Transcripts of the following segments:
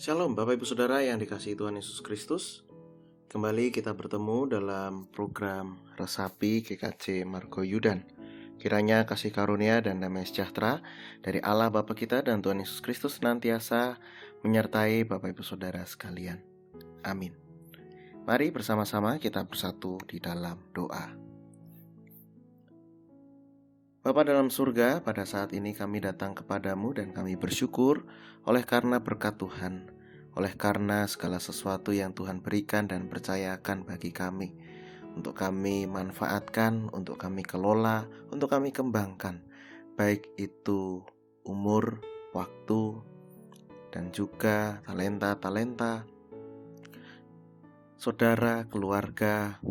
Shalom Bapak Ibu Saudara yang dikasihi Tuhan Yesus Kristus. Kembali kita bertemu dalam program Resapi GKJ Margo Yudan. Kiranya kasih karunia dan damai sejahtera dari Allah Bapa kita dan Tuhan Yesus Kristus senantiasa menyertai Bapak Ibu Saudara sekalian. Amin. Mari bersama-sama kita bersatu di dalam doa. Bapa dalam surga, pada saat ini kami datang kepadamu dan kami bersyukur oleh karena berkat Tuhan, oleh karena segala sesuatu yang Tuhan berikan dan percayakan bagi kami, untuk kami manfaatkan, untuk kami kelola, untuk kami kembangkan, baik itu umur, waktu, dan juga talenta-talenta, saudara, keluarga,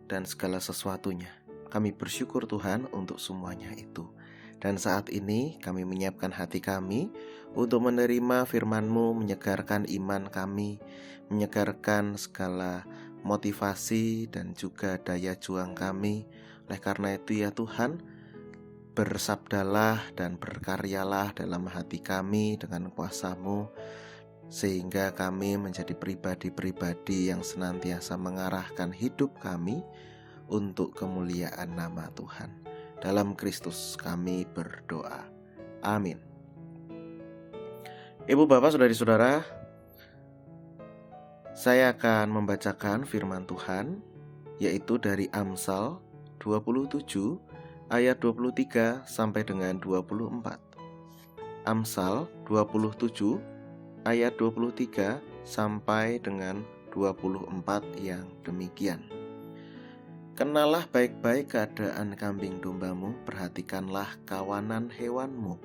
dan segala sesuatunya. Kami bersyukur Tuhan untuk semuanya itu. Dan saat ini kami menyiapkan hati kami untuk menerima firman-Mu, menyegarkan iman kami, menyegarkan segala motivasi dan juga daya juang kami. Oleh karena itu ya Tuhan, bersabdalah dan berkaryalah dalam hati kami dengan kuasa-Mu, sehingga kami menjadi pribadi-pribadi yang senantiasa mengarahkan hidup kami untuk kemuliaan nama Tuhan. Dalam Kristus kami berdoa. Amin. Ibu bapak saudari-saudara, saya akan membacakan firman Tuhan, yaitu dari Amsal 27 ayat 23 sampai dengan 24. Amsal 27 ayat 23 sampai dengan 24 yang demikian. Kenalah baik-baik keadaan kambing dombamu, perhatikanlah kawanan hewanmu,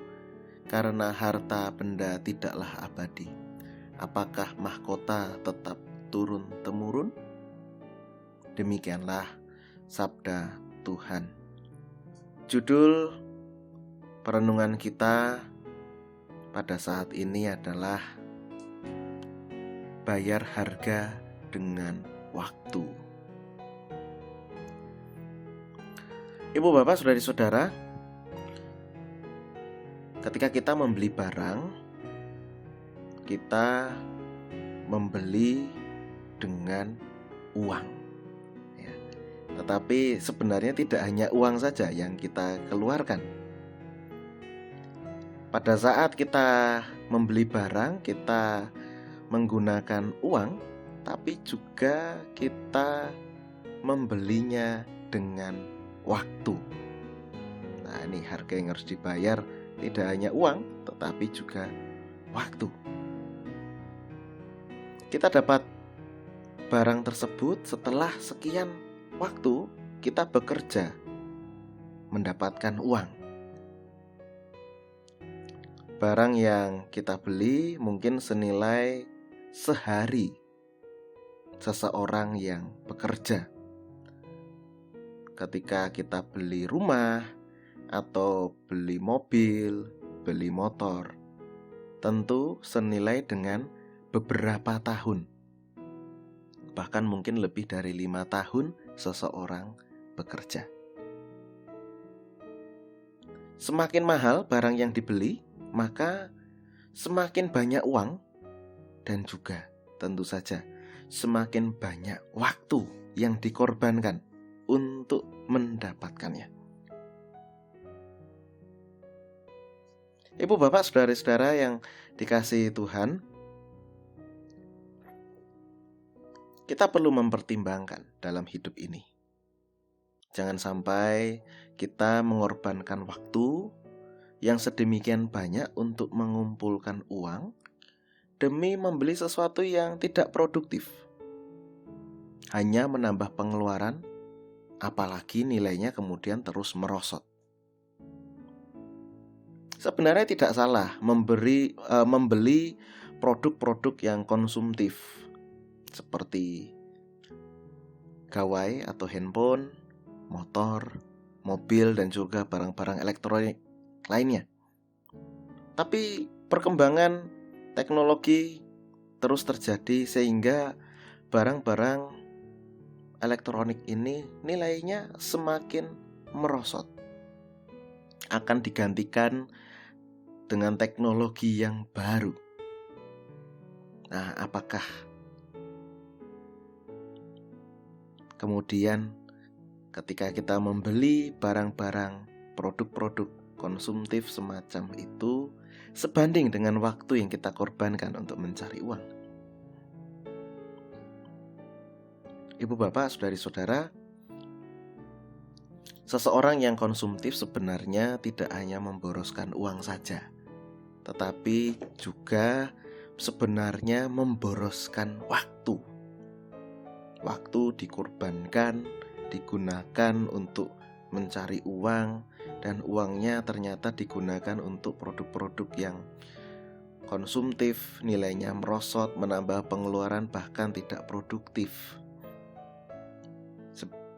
karena harta benda tidaklah abadi. Apakah mahkota tetap turun-temurun? Demikianlah sabda Tuhan. Judul perenungan kita pada saat ini adalah bayar harga dengan waktu. Ibu bapak saudari-saudara, ketika kita membeli barang, kita membeli dengan uang ya. Tetapi sebenarnya tidak hanya uang saja yang kita keluarkan. Pada saat kita membeli barang, kita menggunakan uang, tapi juga kita membelinya dengan waktu. Nah, ini harga yang harus dibayar tidak hanya uang, tetapi juga waktu. Kita dapat barang tersebut setelah sekian waktu kita bekerja mendapatkan uang. Barang yang kita beli mungkin senilai sehari seseorang yang bekerja. Ketika kita beli rumah atau beli mobil, beli motor, tentu senilai dengan beberapa tahun. Bahkan mungkin lebih dari 5 tahun seseorang bekerja. Semakin mahal barang yang dibeli, maka semakin banyak uang dan juga tentu saja semakin banyak waktu yang dikorbankan untuk mendapatkannya. Ibu bapak saudara-saudara yang dikasihi Tuhan, kita perlu mempertimbangkan dalam hidup ini. Jangan sampai kita mengorbankan waktu yang sedemikian banyak untuk mengumpulkan uang demi membeli sesuatu yang tidak produktif, hanya menambah pengeluaran, apalagi nilainya kemudian terus merosot. Sebenarnya tidak salah membeli produk-produk yang konsumtif seperti gawai atau handphone, motor, mobil, dan juga barang-barang elektronik lainnya. Tapi perkembangan teknologi terus terjadi sehingga barang-barang elektronik ini nilainya semakin merosot. Akan digantikan dengan teknologi yang baru. Nah, apakah kemudian ketika kita membeli barang-barang, produk-produk konsumtif semacam itu sebanding dengan waktu yang kita korbankan untuk mencari uang? Ibu bapak, saudari-saudara, seseorang yang konsumtif sebenarnya tidak hanya memboroskan uang saja, tetapi juga sebenarnya memboroskan waktu. Waktu dikorbankan, digunakan untuk mencari uang, dan uangnya ternyata digunakan untuk produk-produk yang konsumtif, nilainya merosot, menambah pengeluaran, bahkan tidak produktif.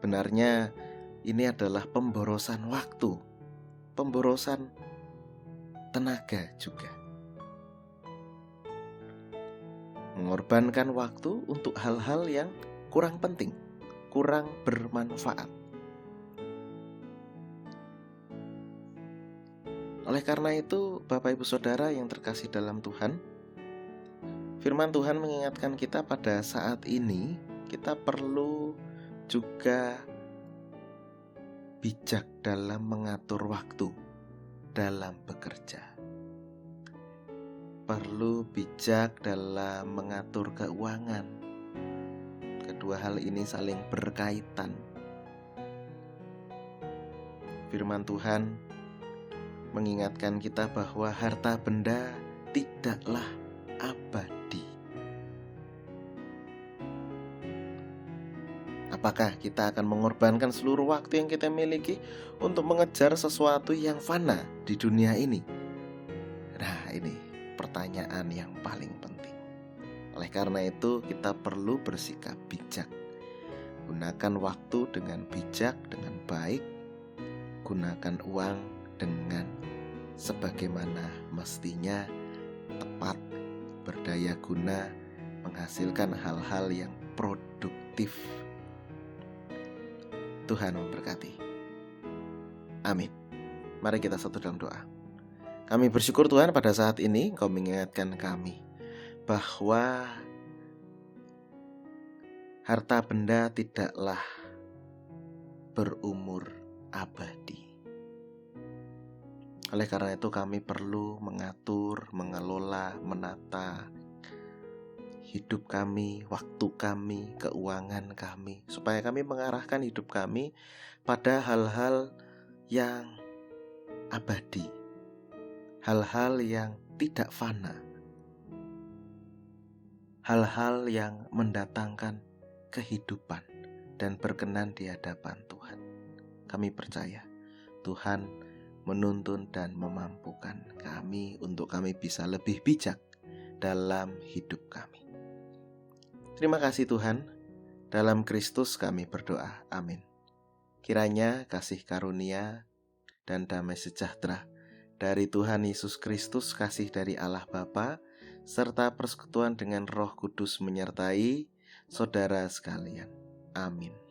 Sebenarnya ini adalah pemborosan waktu, pemborosan tenaga juga. Mengorbankan waktu untuk hal-hal yang kurang penting, kurang bermanfaat. Oleh karena itu, Bapak Ibu Saudara yang terkasih dalam Tuhan, firman Tuhan mengingatkan kita pada saat ini kita perlu juga bijak dalam mengatur waktu dalam bekerja. Perlu bijak dalam mengatur keuangan. Kedua hal ini saling berkaitan. Firman Tuhan mengingatkan kita bahwa harta benda tidaklah abadi. Apakah kita akan mengorbankan seluruh waktu yang kita miliki untuk mengejar sesuatu yang fana di dunia ini? Nah, ini pertanyaan yang paling penting. Oleh karena itu, kita perlu bersikap bijak. Gunakan waktu dengan bijak, dengan baik. Gunakan uang dengan sebagaimana mestinya, tepat, berdaya guna, menghasilkan hal-hal yang produktif. Tuhan memberkati. Amin. Mari kita satu dalam doa. Kami bersyukur Tuhan pada saat ini Engkau mengingatkan kami bahwa harta benda tidaklah berumur abadi. Oleh karena itu kami perlu mengatur, mengelola, menata hidup kami, waktu kami, keuangan kami, supaya kami mengarahkan hidup kami pada hal-hal yang abadi, hal-hal yang tidak fana, hal-hal yang mendatangkan kehidupan dan berkenan di hadapan Tuhan. Kami percaya Tuhan menuntun dan memampukan kami untuk kami bisa lebih bijak dalam hidup kami. Terima kasih Tuhan, dalam Kristus kami berdoa, amin. Kiranya kasih karunia dan damai sejahtera dari Tuhan Yesus Kristus, kasih dari Allah Bapa, serta persekutuan dengan Roh Kudus menyertai saudara sekalian. Amin.